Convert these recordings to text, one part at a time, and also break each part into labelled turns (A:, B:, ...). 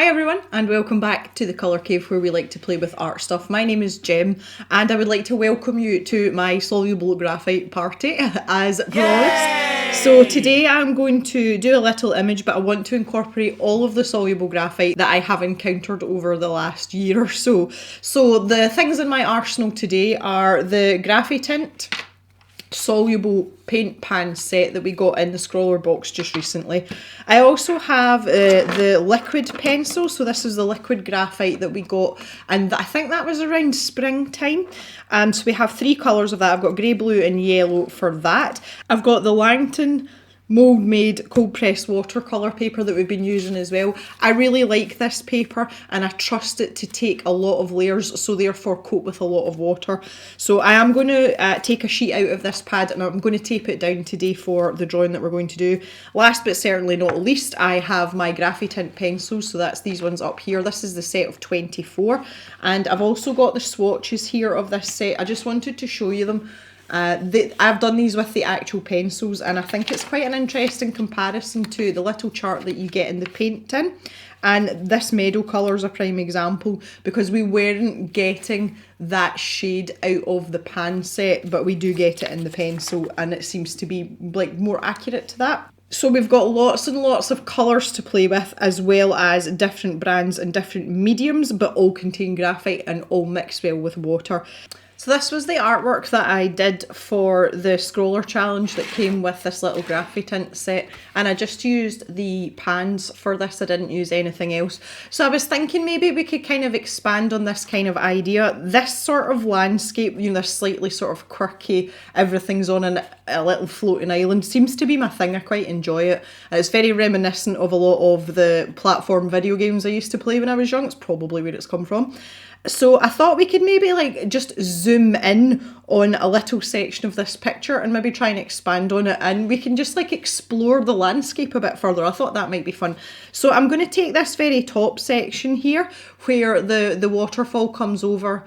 A: everyone and welcome back to the Colour Cave where we like to play with art stuff. My name is Jem and I would like to welcome you to my Soluble Graphite party as promised. So today I'm going to do a little image, but I want to incorporate all of the soluble graphite that I have encountered over the last year or so. So the things in my arsenal today are the Graphitint soluble paint pan set that we got in the scroller box just recently. I also have the liquid pencil, so this is the liquid graphite that we got, and I think that was around springtime. So we have three colours of that. I've got grey, blue and yellow for that. I've got the Langton mould made cold pressed watercolour paper that we've been using as well. I really like this paper and I trust it to take a lot of layers, so therefore coat with a lot of water. So I am going to take a sheet out of this pad and I'm going to tape it down today for the drawing that we're going to do. Last but certainly not least, I have my Graphitint pencils, so that's these ones up here. This is the set of 24 and I've also got the swatches here of this set. I just wanted to show you them. I've done these with the actual pencils and I think it's quite an interesting comparison to the little chart that you get in the paint tin, and this meadow colour is a prime example because we weren't getting that shade out of the pan set, but we do get it in the pencil and it seems to be like more accurate to that. So we've got lots and lots of colours to play with, as well as different brands and different mediums, but all contain graphite and all mix well with water. So this was the artwork that I did for the scroller challenge that came with this little Graphitint set, and I just used the pans for this. I didn't use anything else. So I was thinking maybe we could kind of expand on this kind of idea. This sort of landscape, you know, this slightly sort of quirky, everything's on a little floating island seems to be my thing. I quite enjoy it. And it's very reminiscent of a lot of the platform video games I used to play when I was young. It's probably where it's come from. So I thought we could maybe like just zoom in on a little section of this picture and maybe try and expand on it, and we can just like explore the landscape a bit further. I thought that might be fun. So I'm going to take this very top section here where the waterfall comes over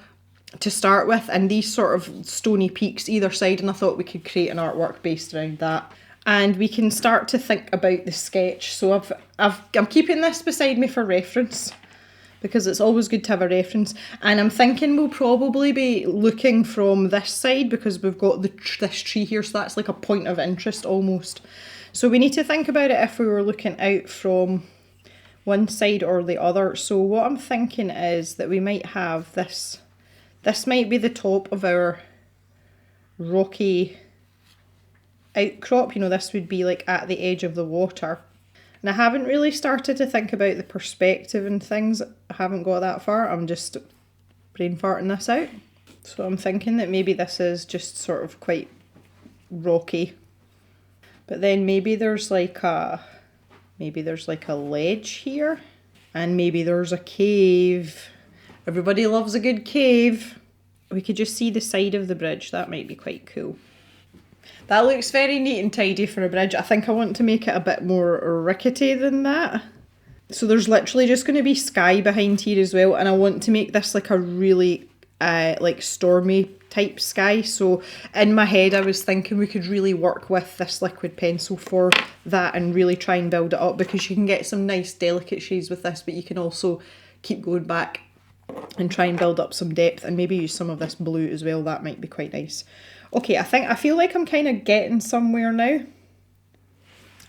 A: to start with, and these sort of stony peaks either side, and I thought we could create an artwork based around that. And we can start to think about the sketch. So I'm keeping this beside me for reference, because it's always good to have a reference. And I'm thinking we'll probably be looking from this side because we've got this tree here, so that's like a point of interest almost. So we need to think about it if we were looking out from one side or the other. So what I'm thinking is that we might have this might be the top of our rocky outcrop. You know, this would be like at the edge of the water. And I haven't really started to think about the perspective and things. I haven't got that far. I'm just brain farting this out. So I'm thinking that maybe this is just sort of quite rocky. But then maybe there's like a ledge here. And maybe there's a cave. Everybody loves a good cave. We could just see the side of the bridge. That might be quite cool. That looks very neat and tidy for a bridge. I think I want to make it a bit more rickety than that. So there's literally just going to be sky behind here as well, and I want to make this like a really like stormy type sky. So in my head I was thinking we could really work with this liquid pencil for that and really try and build it up, because you can get some nice delicate shades with this, but you can also keep going back and try and build up some depth and maybe use some of this blue as well. That might be quite nice. Okay, I feel like I'm kind of getting somewhere now.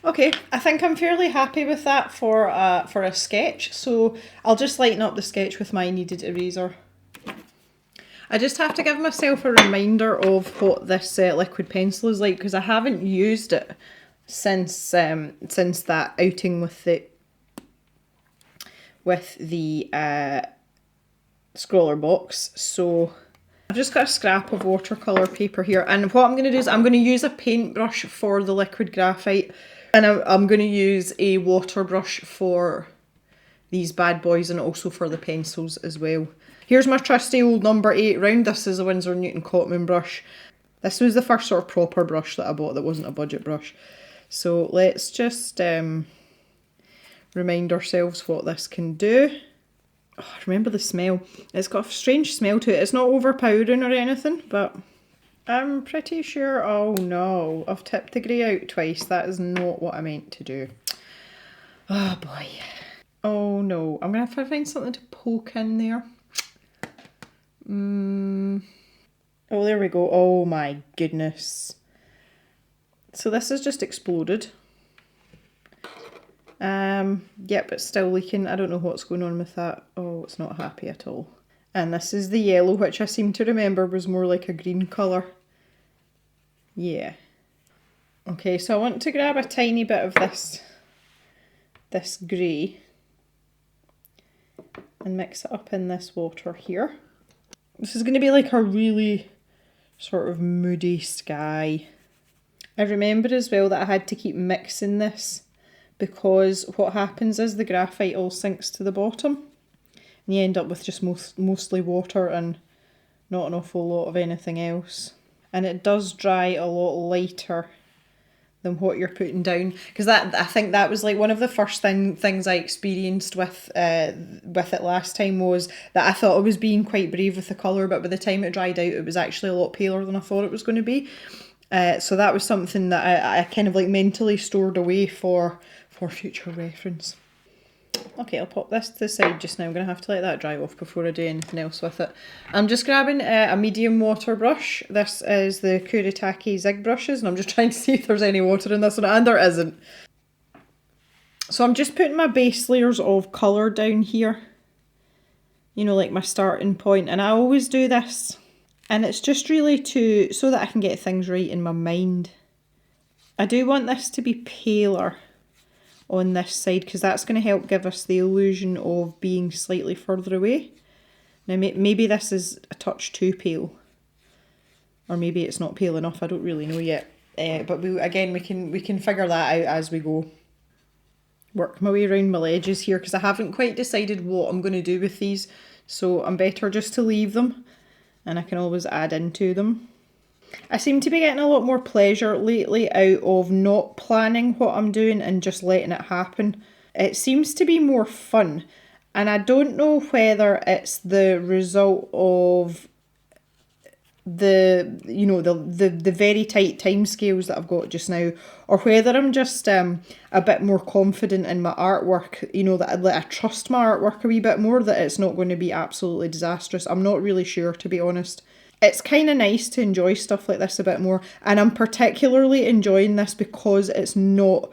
A: Okay, I think I'm fairly happy with that for a sketch. So I'll just lighten up the sketch with my kneaded eraser. I just have to give myself a reminder of what this liquid pencil is like, because I haven't used it since that outing with the scroller box. So I've just got a scrap of watercolour paper here, and what I'm going to do is I'm going to use a paintbrush for the liquid graphite, and I'm going to use a water brush for these bad boys and also for the pencils as well. Here's my trusty old number 8 round. This is a Winsor Newton Cotman brush. This was the first sort of proper brush that I bought that wasn't a budget brush. So let's just remind ourselves what this can do. Oh, I remember the smell. It's got a strange smell to it. It's not overpowering or anything, but I'm pretty sure... Oh no, I've tipped the grey out twice. That is not what I meant to do. Oh boy. Oh no, I'm going to have to find something to poke in there. Oh, there we go. Oh my goodness. So this has just exploded. Yep, it's still leaking. I don't know what's going on with that. Oh, it's not happy at all. And this is the yellow, which I seem to remember was more like a green colour. Yeah. Okay, so I want to grab a tiny bit of this grey and mix it up in this water here. This is going to be like a really sort of moody sky. I remember as well that I had to keep mixing this because what happens is the graphite all sinks to the bottom and you end up with just mostly water and not an awful lot of anything else. And it does dry a lot lighter than what you're putting down, because I think that was like one of the first things I experienced with it last time, was that I thought I was being quite brave with the colour, but by the time it dried out it was actually a lot paler than I thought it was going to be. So that was something that I kind of like mentally stored away for future reference. Okay, I'll pop this to the side just now. I'm going to have to let that dry off before I do anything else with it. I'm just grabbing a medium water brush. This is the Kuretake Zig brushes, and I'm just trying to see if there's any water in this one, and there isn't. So I'm just putting my base layers of colour down here. You know, like my starting point, and I always do this. And it's just really so that I can get things right in my mind. I do want this to be paler on this side, because that's going to help give us the illusion of being slightly further away. Now maybe this is a touch too pale, or maybe it's not pale enough, I don't really know yet. But we can figure that out as we go. Work my way around my ledges here, because I haven't quite decided what I'm going to do with these, so I'm better just to leave them, and I can always add into them. I seem to be getting a lot more pleasure lately out of not planning what I'm doing and just letting it happen. It seems to be more fun, and I don't know whether it's the result of the very tight time scales that I've got just now, or whether I'm just a bit more confident in my artwork, you know, that I trust my artwork a wee bit more, that it's not going to be absolutely disastrous. I'm not really sure, to be honest. It's kind of nice to enjoy stuff like this a bit more, and I'm particularly enjoying this because it's not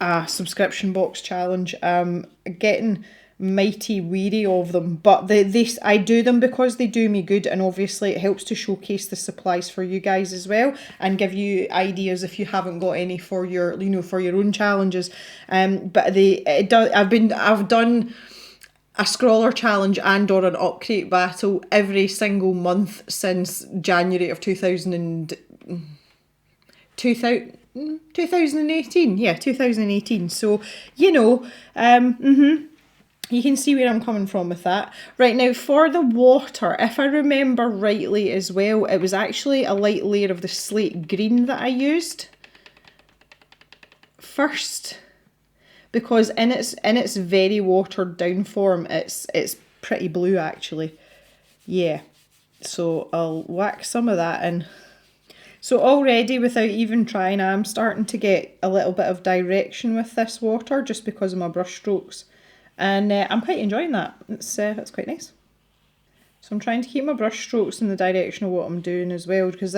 A: a subscription box challenge. Getting mighty weary of them, but I do them because they do me good, and obviously it helps to showcase the supplies for you guys as well, and give you ideas if you haven't got any for your own challenges. But I've done a scroller challenge and or an upcrate battle every single month since January of 2018. Yeah, 2018. So, you know, you can see where I'm coming from with that. Right, now for the water, if I remember rightly as well, it was actually a light layer of the slate green that I used first, because in its very watered down form, it's pretty blue actually. Yeah, so I'll whack some of that in. So already, without even trying, I'm starting to get a little bit of direction with this water just because of my brush strokes, and I'm quite enjoying that. It's quite nice. So I'm trying to keep my brush strokes in the direction of what I'm doing as well, because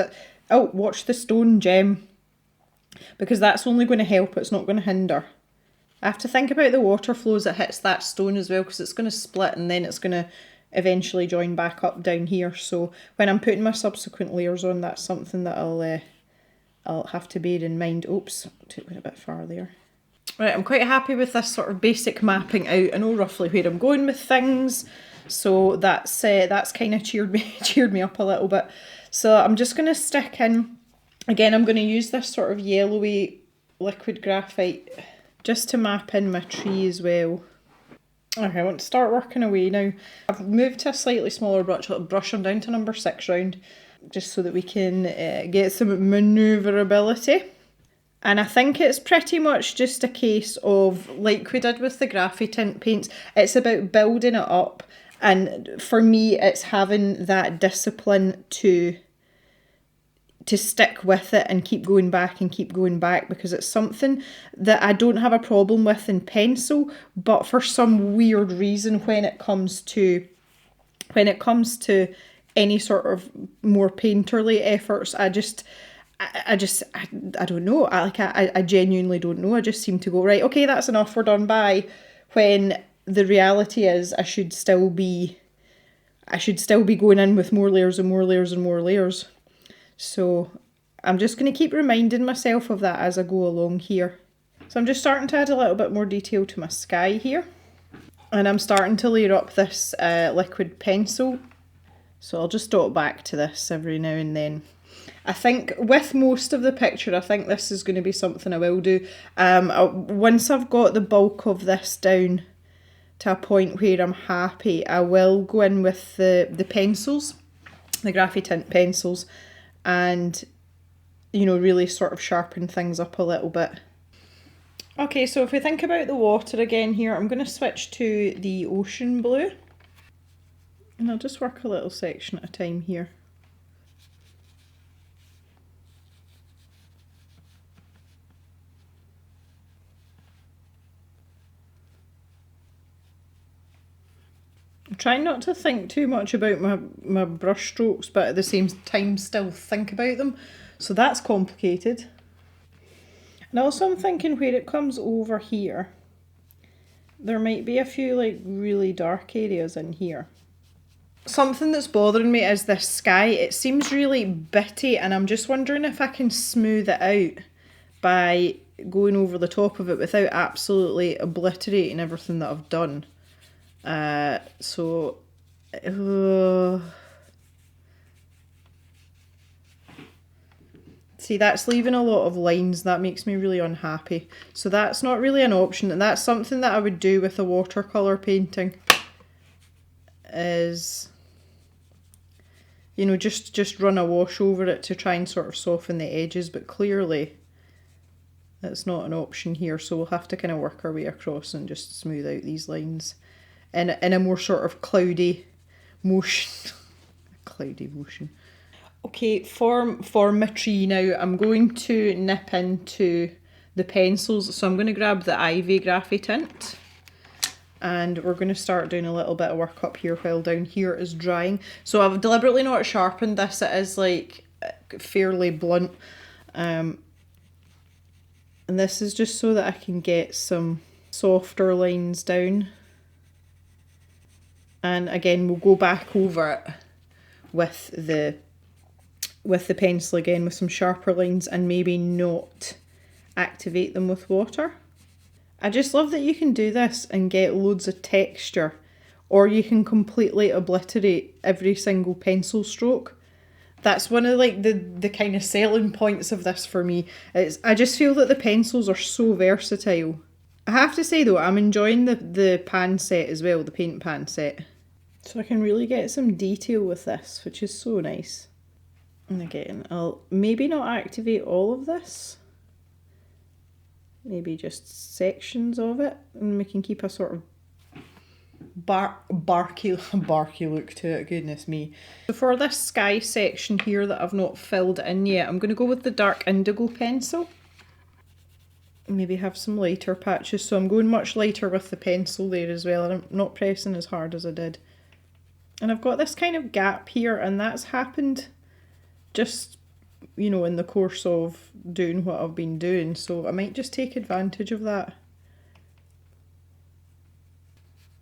A: watch the stone gem, because that's only going to help, it's not going to hinder. I have to think about the water flows that hits that stone as well, because it's going to split and then it's going to eventually join back up down here. So when I'm putting my subsequent layers on, that's something that I'll have to bear in mind. Oops, took it a bit far there. Right, I'm quite happy with this sort of basic mapping out. I know roughly where I'm going with things, so that's kind of cheered me up a little bit. So I'm just going to stick in. Again, I'm going to use this sort of yellowy liquid graphite just to map in my tree as well. Okay, I want to start working away now. I've moved to a slightly smaller brush. I'm down to number 6 round, just so that we can get some manoeuvrability. And I think it's pretty much just a case of, like we did with the Graphitint paints, it's about building it up. And for me, it's having that discipline to to stick with it and keep going back and keep going back, because it's something that I don't have a problem with in pencil, but for some weird reason when it comes to any sort of more painterly efforts, I don't know. I genuinely don't know. I just seem to go, right, okay, that's enough, we're done, bye. When the reality is I should still be going in with more layers and more layers and more layers. So I'm just going to keep reminding myself of that as I go along here. So I'm just starting to add a little bit more detail to my sky here. And I'm starting to layer up this liquid pencil. So I'll just dot back to this every now and then. I think with most of the picture, I think this is going to be something I will do. Once I've got the bulk of this down to a point where I'm happy, I will go in with the pencils, the Graphitint pencils, and, you know, really sort of sharpen things up a little bit. Okay, so if we think about the water again here, I'm going to switch to the ocean blue. And I'll just work a little section at a time here. I'm trying not to think too much about my brush strokes, but at the same time still think about them. So that's complicated. And also I'm thinking where it comes over here, there might be a few like really dark areas in here. Something that's bothering me is this sky. It seems really bitty, and I'm just wondering if I can smooth it out by going over the top of it without absolutely obliterating everything that I've done. See, that's leaving a lot of lines. That makes me really unhappy. So that's not really an option, and that's something that I would do with a watercolour painting, is, you know, just run a wash over it to try and sort of soften the edges, but clearly that's not an option here, so we'll have to kind of work our way across and just smooth out these lines in a more sort of cloudy motion. Cloudy motion. Okay, for my tree now, I'm going to nip into the pencils. So I'm going to grab the Ivy Graphitint, and we're going to start doing a little bit of work up here while down here is drying. So I've deliberately not sharpened this. It is like fairly blunt. And this is just so that I can get some softer lines down. And again, we'll go back over it with the pencil again with some sharper lines, and maybe not activate them with water. I just love that you can do this and get loads of texture, or you can completely obliterate every single pencil stroke. That's one of like the kind of selling points of this for me. I just feel that the pencils are so versatile. I have to say though, I'm enjoying the pan set as well, the paint pan set. So I can really get some detail with this, which is so nice. And again, I'll maybe not activate all of this. Maybe just sections of it, and we can keep a sort of barky look to it, goodness me. So for this sky section here that I've not filled in yet, I'm going to go with the dark indigo pencil. Maybe have some lighter patches, so I'm going much lighter with the pencil there as well, and I'm not pressing as hard as I did. And I've got this kind of gap here, and that's happened just, you know, in the course of doing what I've been doing, so I might just take advantage of that.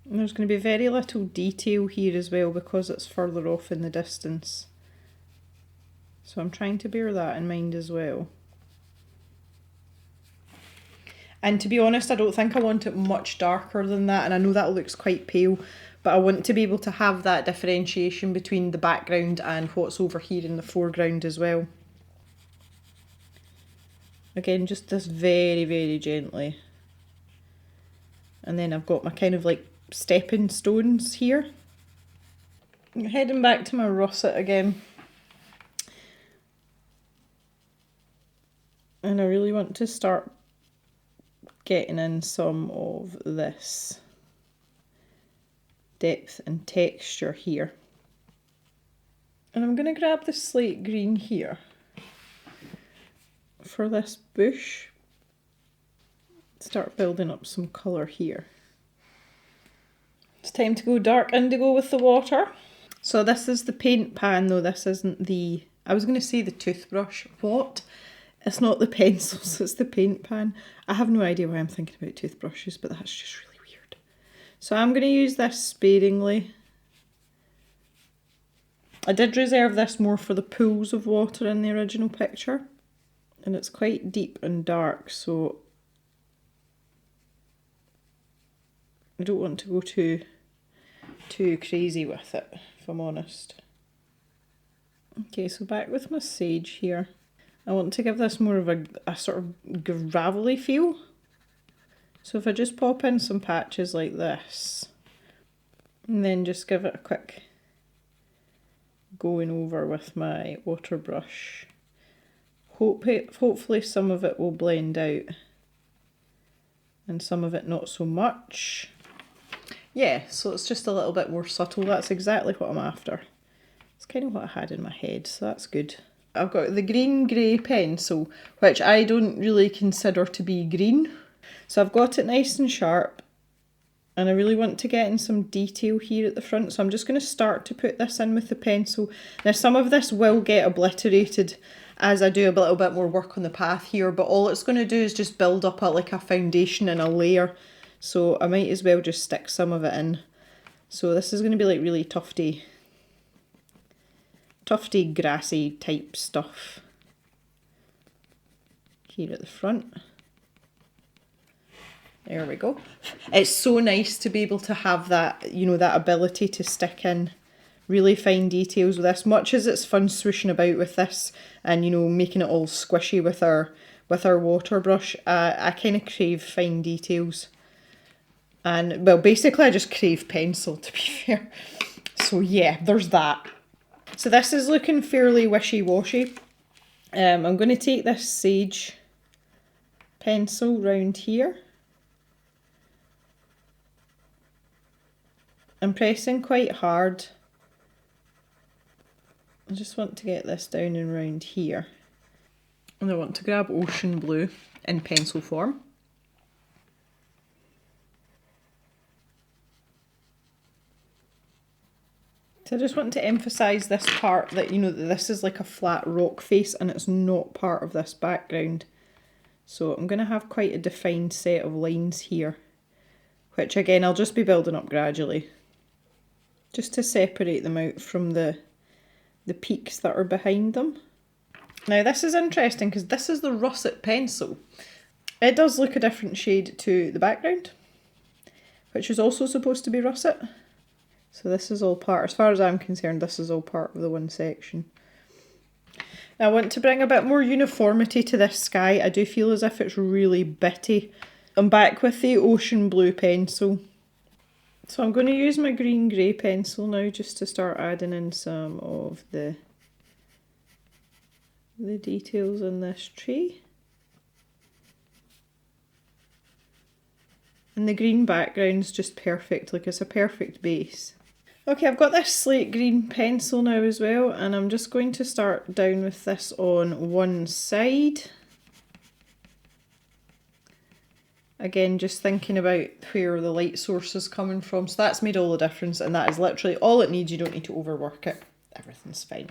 A: And there's going to be very little detail here as well because it's further off in the distance. So I'm trying to bear that in mind as well. And to be honest, I don't think I want it much darker than that, and I know that looks quite pale, but I want to be able to have that differentiation between the background and what's over here in the foreground as well. Again, just this very, very gently. And then I've got my kind of like stepping stones here. I'm heading back to my russet again. And I really want to start getting in some of this depth and texture here. And I'm going to grab the slate green here for this bush. Start building up some colour here. It's time to go dark indigo with the water. So this is the paint pan though, this isn't the, I was going to say the toothbrush. What? It's not the pencils, it's the paint pan. I have no idea why I'm thinking about toothbrushes, but that's just really weird. So I'm going to use this sparingly. I did reserve this more for the pools of water in the original picture. And it's quite deep and dark, so I don't want to go too crazy with it, if I'm honest. Okay, so back with my sage here. I want to give this more of a sort of gravelly feel. So if I just pop in some patches like this, and then just give it a quick going over with my water brush. Hopefully some of it will blend out, and some of it not so much. Yeah, so it's just a little bit more subtle. That's exactly what I'm after. It's kind of what I had in my head, so that's good. I've got the green grey pencil, which I don't really consider to be green. So I've got it nice and sharp, and I really want to get in some detail here at the front. So I'm just going to start to put this in with the pencil. Now some of this will get obliterated as I do a little bit more work on the path here, but all it's going to do is just build up like a foundation and a layer. So I might as well just stick some of it in. So this is going to be like really tufty grassy type stuff here at the front. There we go. It's so nice to be able to have that, you know, that ability to stick in really fine details with this. Much as it's fun swooshing about with this and, you know, making it all squishy with our water brush, I kind of crave fine details. And, well, basically I just crave pencil, to be fair. So yeah, there's that. So this is looking fairly wishy-washy. I'm going to take this sage pencil round here. I'm pressing quite hard. I just want to get this down and round here. And I want to grab ocean blue in pencil form. So I just want to emphasise this part that, you know, that this is like a flat rock face and it's not part of this background. So I'm going to have quite a defined set of lines here, which again I'll just be building up gradually, just to separate them out from the peaks that are behind them. Now this is interesting because this is the Russet Pencil. It does look a different shade to the background, which is also supposed to be russet. So this is all part, as far as I'm concerned, this is all part of the one section. Now I want to bring a bit more uniformity to this sky. I do feel as if it's really bitty. I'm back with the ocean blue pencil. So I'm going to use my green grey pencil now just to start adding in some of the details in this tree. And the green background's just perfect, like it's a perfect base. Okay, I've got this slate green pencil now as well, and I'm just going to start down with this on one side. Again, just thinking about where the light source is coming from. So that's made all the difference, and that is literally all it needs. You don't need to overwork it. Everything's fine.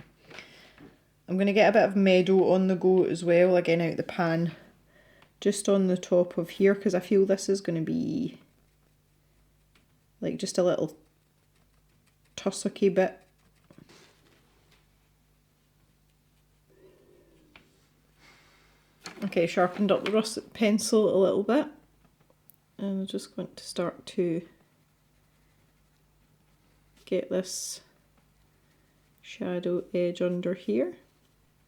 A: I'm going to get a bit of meadow on the go as well, again out the pan. Just on the top of here, because I feel this is going to be like just a little tussocky bit. Okay, sharpened up the russet pencil a little bit. And I'm just going to start to get this shadow edge under here.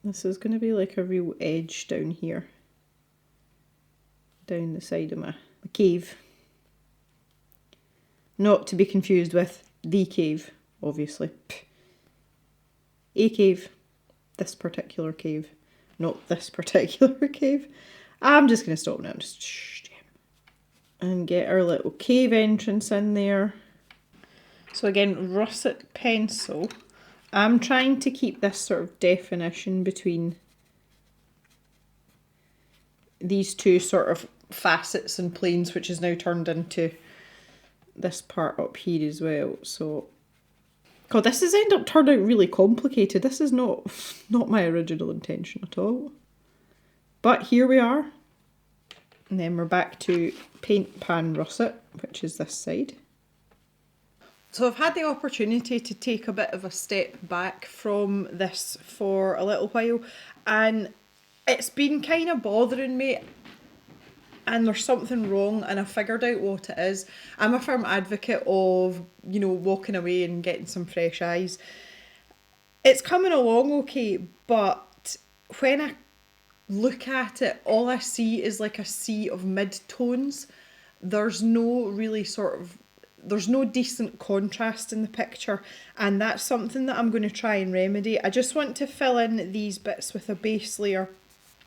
A: This is going to be like a real edge down here, down the side of my cave. Not to be confused with the cave, obviously. A cave, this particular cave, not this particular cave. I'm just going to stop now, just and get our little cave entrance in there. So again, russet pencil. I'm trying to keep this sort of definition between these two sort of facets and planes, which is now turned into this part up here as well. So, God, this has ended up turning out really complicated. This is not my original intention at all. But here we are. And then we're back to paint pan russet, which is this side. So I've had the opportunity to take a bit of a step back from this for a little while, and it's been kind of bothering me, and there's something wrong, and I figured out what it is. I'm a firm advocate of, you know, walking away and getting some fresh eyes. It's coming along okay, but when I look at it, all I see is like a sea of mid-tones. There's no decent contrast in the picture, and that's something that I'm going to try and remedy. I just want to fill in these bits with a base layer,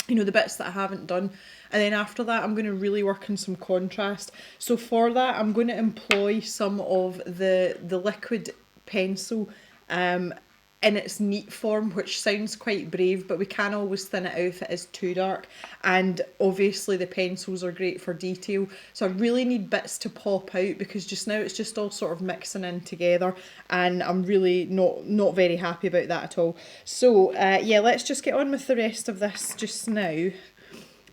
A: you know, the bits that I haven't done, and then after that I'm going to really work on some contrast. So for that I'm going to employ some of the liquid pencil in its neat form, which sounds quite brave, but we can always thin it out if it is too dark. And obviously the pencils are great for detail, so I really need bits to pop out, because just now it's just all sort of mixing in together, and I'm really not very happy about that at all. So yeah, let's just get on with the rest of this just now.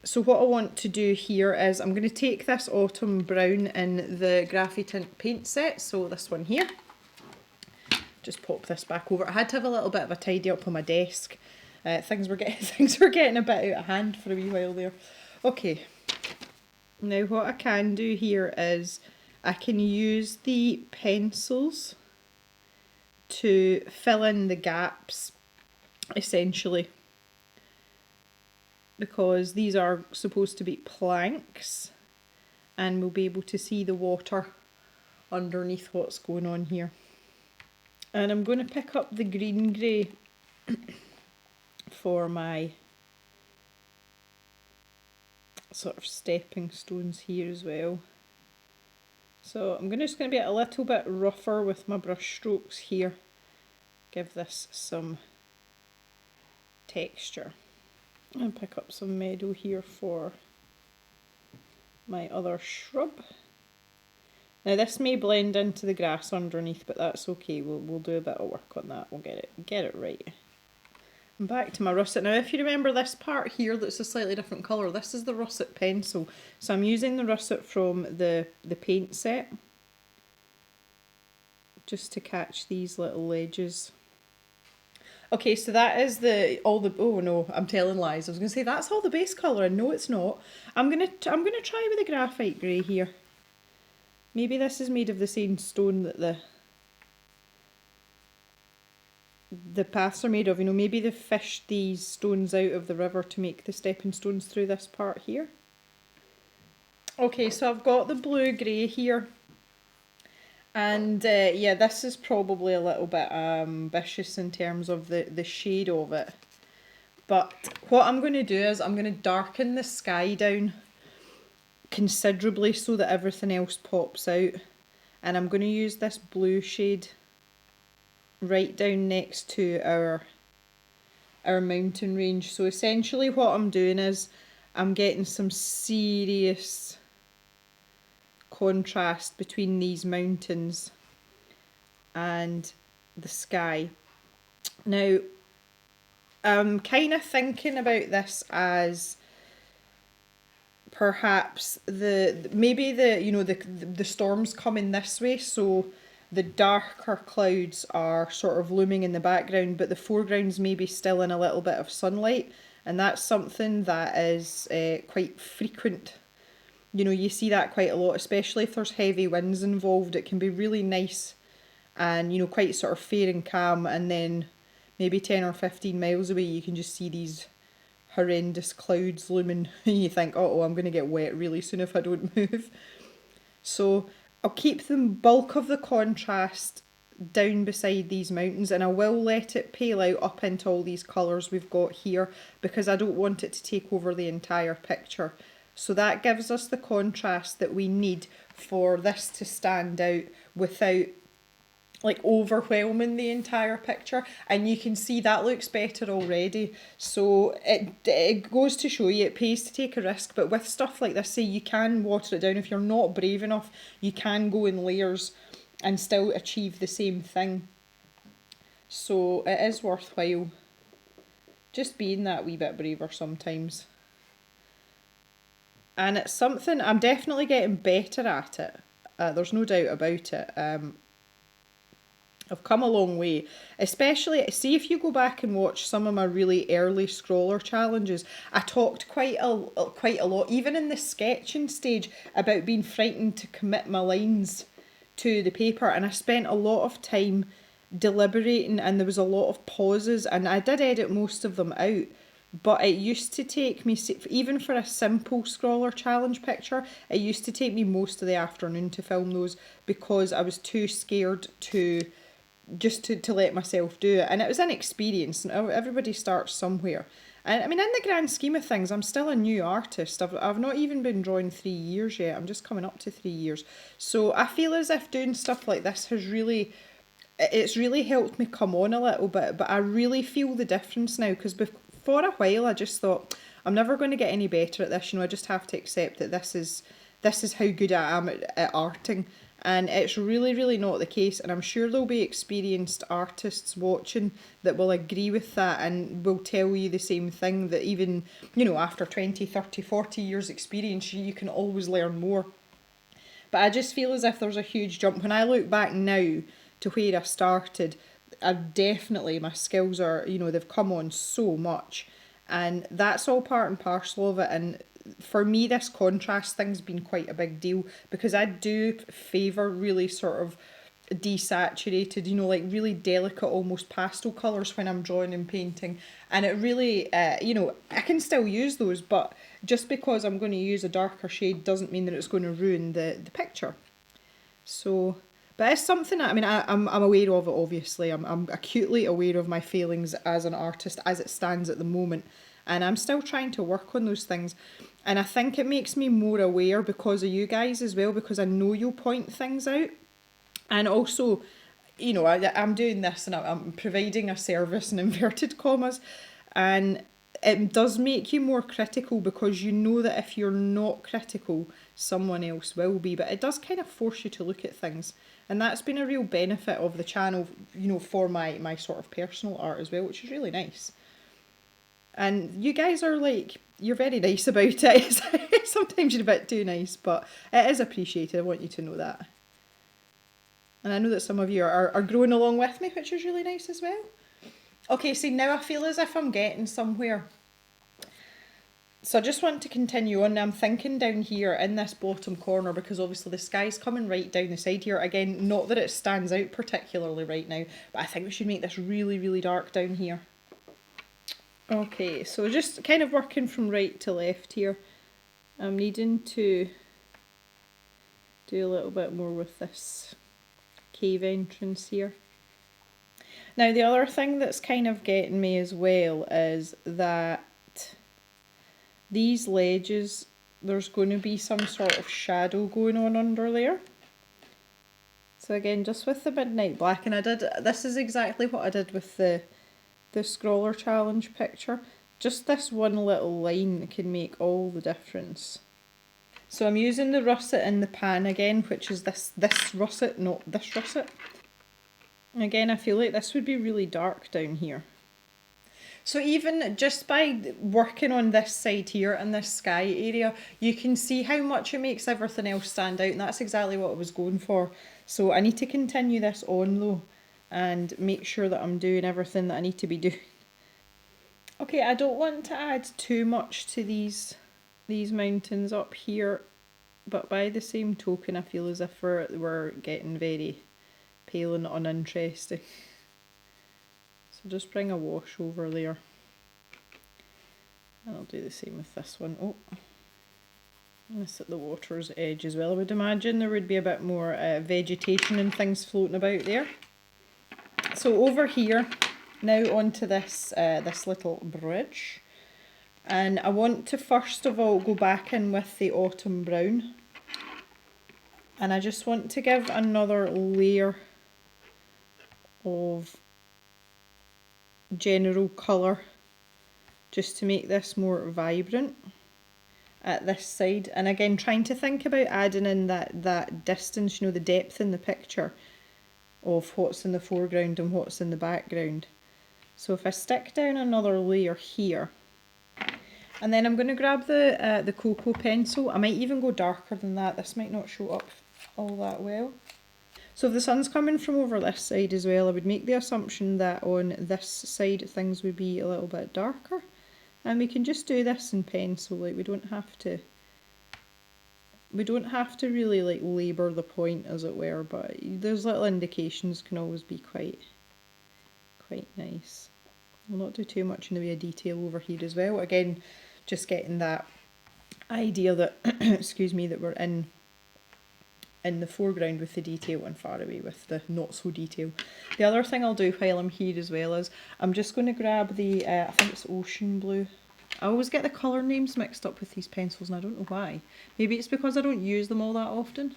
A: So what I want to do here is I'm going to take this autumn brown in the Graphitint paint set, so this one here. Just pop this back over. I had to have a little bit of a tidy up on my desk. Things were getting a bit out of hand for a wee while there. Okay. Now what I can do here is I can use the pencils to fill in the gaps, essentially, because these are supposed to be planks, and we'll be able to see the water underneath what's going on here. And I'm going to pick up the green grey for my sort of stepping stones here as well. So I'm just going to be a little bit rougher with my brush strokes here. Give this some texture. And pick up some meadow here for my other shrub. Now this may blend into the grass underneath, but that's okay. We'll do a bit of work on that. We'll get it right. And back to my russet. Now if you remember this part here that's a slightly different colour, this is the Russet Pencil. So I'm using the russet from the paint set, just to catch these little edges. Okay, so that is oh no, I'm telling lies. I was going to say that's all the base colour, and no it's not. I'm gonna try with the graphite grey here. Maybe this is made of the same stone that the paths are made of. You know, maybe they fished these stones out of the river to make the stepping stones through this part here. Okay, so I've got the blue-grey here. And yeah, this is probably a little bit ambitious in terms of the shade of it. But what I'm going to do is I'm going to darken the sky down considerably so that everything else pops out, and I'm going to use this blue shade right down next to our mountain range. So essentially what I'm doing is I'm getting some serious contrast between these mountains and the sky. Now I'm kind of thinking about this as perhaps maybe the storms coming this way, so the darker clouds are sort of looming in the background, but the foreground's maybe still in a little bit of sunlight, and that's something that is quite frequent. You know, you see that quite a lot, especially if there's heavy winds involved. It can be really nice and, you know, quite sort of fair and calm, and then maybe 10 or 15 miles away you can just see these horrendous clouds looming, and you think, oh, I'm going to get wet really soon if I don't move. So I'll keep the bulk of the contrast down beside these mountains, and I will let it pale out up into all these colours we've got here, because I don't want it to take over the entire picture. So that gives us the contrast that we need for this to stand out without like overwhelming the entire picture, and you can see that looks better already. So it goes to show you it pays to take a risk, but with stuff like this, say you can water it down. If you're not brave enough, you can go in layers and still achieve the same thing. So it is worthwhile just being that wee bit braver sometimes. And it's something, I'm definitely getting better at it. There's no doubt about it. I've come a long way, especially, see if you go back and watch some of my really early scroller challenges, I talked quite a lot, even in the sketching stage, about being frightened to commit my lines to the paper, and I spent a lot of time deliberating, and there was a lot of pauses, and I did edit most of them out. But it used to take me, even for a simple scroller challenge picture, it used to take me most of the afternoon to film those, because I was too scared to let myself do it. And it was an experience, and everybody starts somewhere. And I mean, in the grand scheme of things, I'm still a new artist. I've not even been drawing 3 years yet. I'm just coming up to 3 years. So I feel as if doing stuff like this has it's really helped me come on a little bit. But I really feel the difference now, because for a while I just thought, I'm never going to get any better at this, I just have to accept that this is how good I am at arting, and it's really not the case. And I'm sure there'll be experienced artists watching that will agree with that and will tell you the same thing, that even, after 20, 30, 40 years experience, you can always learn more. But I just feel as if there's a huge jump. When I look back now to where I started, my skills are, they've come on so much, and that's all part and parcel of it. And for me, this contrast thing's been quite a big deal, because I do favour really sort of desaturated, like really delicate, almost pastel colours when I'm drawing and painting. And it really, I can still use those, but just because I'm going to use a darker shade doesn't mean that it's going to ruin the picture. So, but it's something, I'm aware of it, obviously. I'm acutely aware of my failings as an artist as it stands at the moment. And I'm still trying to work on those things. And I think it makes me more aware because of you guys as well, because I know you'll point things out. And also, I'm doing this and I'm providing a service in inverted commas. And it does make you more critical, because you know that if you're not critical, someone else will be. But it does kind of force you to look at things. And that's been a real benefit of the channel, for my sort of personal art as well, which is really nice. And you guys are you're very nice about it. Sometimes you're a bit too nice, but it is appreciated. I want you to know that. And I know that some of you are growing along with me, which is really nice as well. Okay, see, now I feel as if I'm getting somewhere. So I just want to continue on. I'm thinking down here in this bottom corner, because obviously the sky's coming right down the side here. Again, not that it stands out particularly right now, but I think we should make this really dark down here. Okay, so just kind of working from right to left here. I'm needing to do a little bit more with this cave entrance here. Now the other thing that's kind of getting me as well is that these ledges, there's going to be some sort of shadow going on under there. So again, just with the midnight black, and this is exactly what I did with the scroller challenge picture. Just this one little line can make all the difference. So I'm using the russet in the pan again, which is this russet, not this russet. And again, I feel like this would be really dark down here. So even just by working on this side here and this sky area, you can see how much it makes everything else stand out, and that's exactly what I was going for. So I need to continue this on though, and make sure that I'm doing everything that I need to be doing. Okay, I don't want to add too much to these mountains up here, but by the same token I feel as if we're getting very pale and uninteresting. So just bring a wash over there. And I'll do the same with this one. Oh, this at the water's edge as well. I would imagine there would be a bit more vegetation and things floating about there. So over here, now onto this little bridge. And I want to first of all go back in with the autumn brown. And I just want to give another layer of general colour just to make this more vibrant at this side. And again, trying to think about adding in that distance, you know, the depth in the picture of what's in the foreground and what's in the background. So if I stick down another layer here, and then I'm going to grab the cocoa pencil. I might even go darker than that. This might not show up all that well. So if the sun's coming from over this side as well, I would make the assumption that on this side things would be a little bit darker. And we can just do this in pencil, like we don't have to really like labour the point, as it were, but those little indications can always be quite nice. We'll not do too much in the way of detail over here as well. Again, just getting that idea that excuse me, that we're in the foreground with the detail and far away with the not so detail. The other thing I'll do while I'm here as well is I'm just going to grab the, I think it's ocean blue. I always get the colour names mixed up with these pencils and I don't know why. Maybe it's because I don't use them all that often.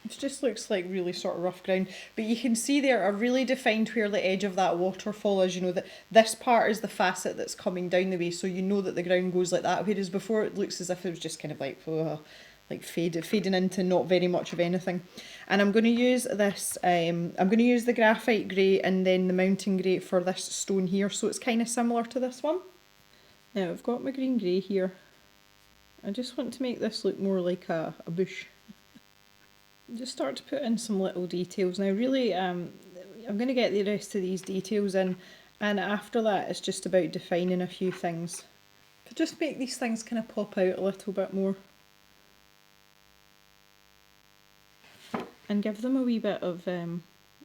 A: It just looks like really sort of rough ground. But you can see there, I've really defined where the edge of that waterfall is. You know, that this part is the facet that's coming down the way, so you know that the ground goes like that, whereas before it looks as if it was just kind of like, fading into not very much of anything. And I'm going to use this, I'm going to use the graphite grey and then the mountain grey for this stone here, so it's kind of similar to this one. Now I've got my green grey here. I just want to make this look more like a bush. Just start to put in some little details. Now really, I'm going to get the rest of these details in, and after that it's just about defining a few things. To just make these things kind of pop out a little bit more. And give them a wee bit of,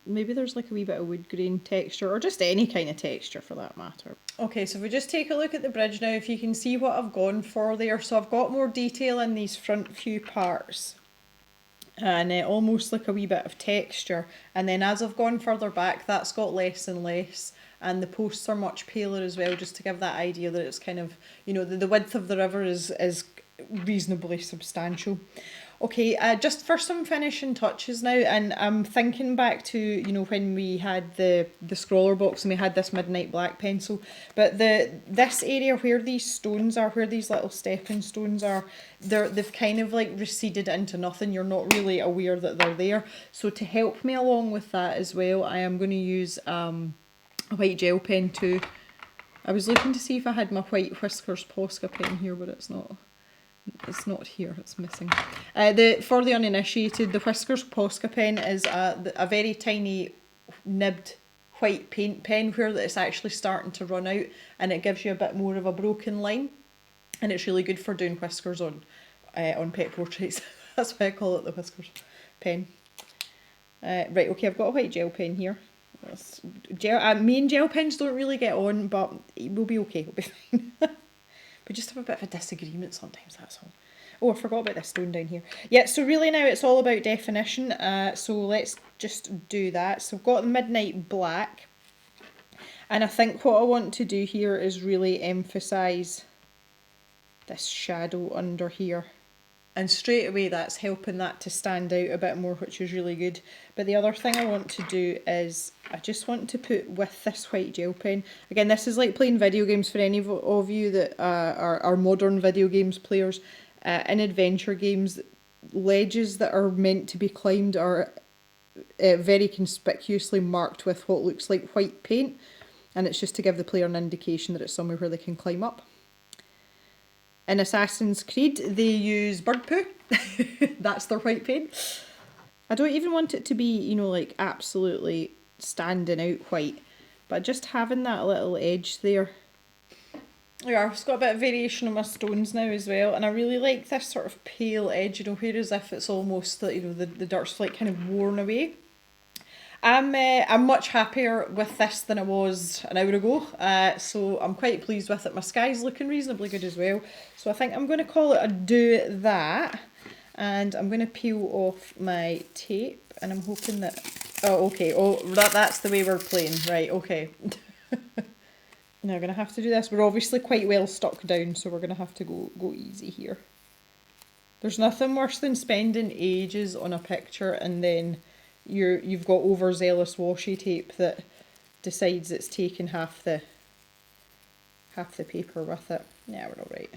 A: maybe there's like a wee bit of wood grain texture, or just any kind of texture for that matter. Okay, so if we just take a look at the bridge now, if you can see what I've gone for there. So I've got more detail in these front few parts. And almost like a wee bit of texture, and then as I've gone further back that's got less and less, and the posts are much paler as well, just to give that idea that it's kind of, you know, the width of the river is reasonably substantial. Okay, just for some finishing touches now, and I'm thinking back to, you know, when we had the scroller box and we had this midnight black pencil, but this area where these stones are, where these little stepping stones are, they've kind of like receded into nothing. You're not really aware that they're there. So to help me along with that as well, I am going to use a white gel pen too. I was looking to see if I had my white Whiskers Posca pen here, but it's not. It's not here, it's missing. For the uninitiated, the Whiskers Posca pen is a very tiny nibbed white paint pen where it's actually starting to run out, and it gives you a bit more of a broken line, and it's really good for doing whiskers on pet portraits. That's why I call it the Whiskers pen. Right, okay, I've got a white gel pen here. Me and gel pens don't really get on, but we'll be okay, we'll be fine. We just have a bit of a disagreement sometimes, that's all. Oh, I forgot about this stone down here. Yeah, so really now it's all about definition. So let's just do that. So I've got the midnight black. And I think what I want to do here is really emphasise this shadow under here. And straight away that's helping that to stand out a bit more, which is really good. But the other thing I want to do is I just want to put with this white gel pen. Again, this is like playing video games for any of you that are modern video games players. In adventure games, ledges that are meant to be climbed are very conspicuously marked with what looks like white paint. And it's just to give the player an indication that it's somewhere where they can climb up. In Assassin's Creed, they use bird poo. That's their white paint. I don't even want it to be, you know, like absolutely standing out white, but just having that little edge there. Yeah, I've got a bit of variation on my stones now as well, and I really like this sort of pale edge, you know, where as if it's almost, you know, the dirt's like kind of worn away. I'm much happier with this than I was an hour ago, so I'm quite pleased with it. My sky's looking reasonably good as well, so I think I'm going to call it a do that, and I'm going to peel off my tape, and I'm hoping that, oh okay, oh that's the way we're playing, right, okay. Now we're going to have to do this. We're obviously quite well stuck down, so we're going to have to go easy here. There's nothing worse than spending ages on a picture and then you've got overzealous washi tape that decides it's taking half the paper with it. Yeah, we're all right.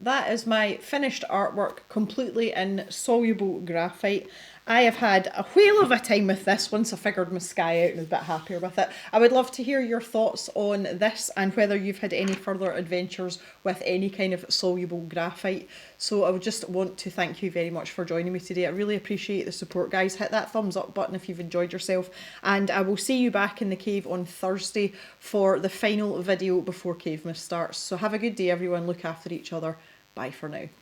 A: That is my finished artwork completely in soluble graphite. I have had a whale of a time with this once I figured my sky out and was a bit happier with it. I would love to hear your thoughts on this and whether you've had any further adventures with any kind of soluble graphite. So I would just want to thank you very much for joining me today. I really appreciate the support, guys. Hit that thumbs up button if you've enjoyed yourself, and I will see you back in the cave on Thursday for the final video before Cavemas starts. So have a good day, everyone. Look after each other. Bye for now.